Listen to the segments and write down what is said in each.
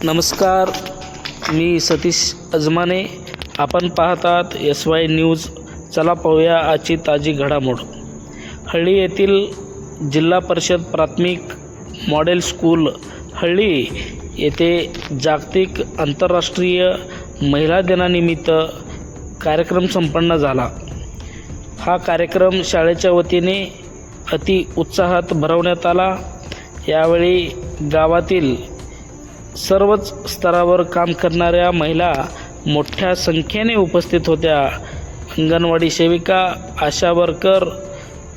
नमस्कार, मी सतीश अजमाने. आपण पाहतात SY न्यूज. चला पाहूया आजची ताजी घडामोड. हळ्ळी येथील जिल्हा परिषद प्राथमिक मॉडेल स्कूल हळ्ळी येथे जागतिक आंतरराष्ट्रीय महिला दिनानिमित्त कार्यक्रम संपन्न झाला. हा कार्यक्रम शाळेच्या वतीने अति उत्साहात भरवण्यात आला. यावेळी गावातील सर्वच स्तरावर काम करणाऱ्या महिला मोठ्या संख्येने उपस्थित होत्या. अंगणवाडी सेविका, आशा वर्कर,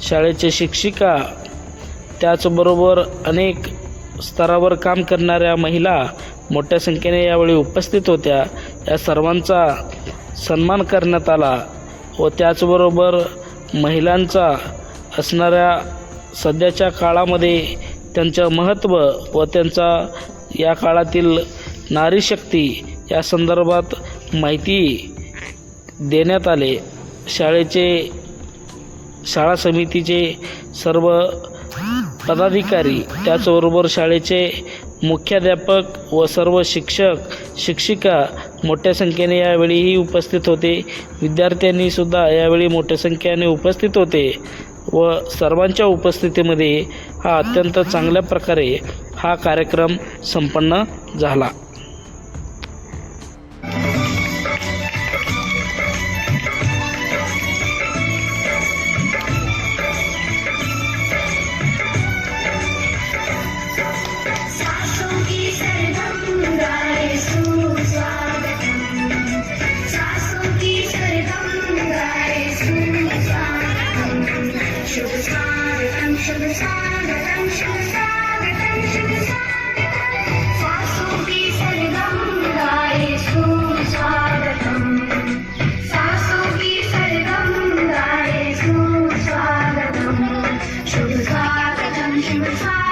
शाळेचे शिक्षिका, त्याचबरोबर अनेक स्तरावर काम करणाऱ्या महिला मोठ्या संख्येने यावेळी उपस्थित होत्या. या सर्वांचा सन्मान करण्यात आला व त्याचबरोबर महिलांचा असणाऱ्या सध्याच्या काळामध्ये त्यांचं महत्त्व व त्यांचा या काळातील नारी शक्ती या संदर्भात माहिती देण्यात आले. शाळा समितीचे सर्व पदाधिकारी, त्याचबरोबर शाळेचे मुख्याध्यापक व सर्व शिक्षक शिक्षिका मोठ्या संख्येने यावेळीही उपस्थित होते. विद्यार्थ्यांनी सुद्धा यावेळी मोठ्या संख्येने उपस्थित होते व सर्वांच्या उपस्थितीमध्ये हा अत्यंत चांगल्या प्रकारे हा कार्यक्रम संपन्न झाला.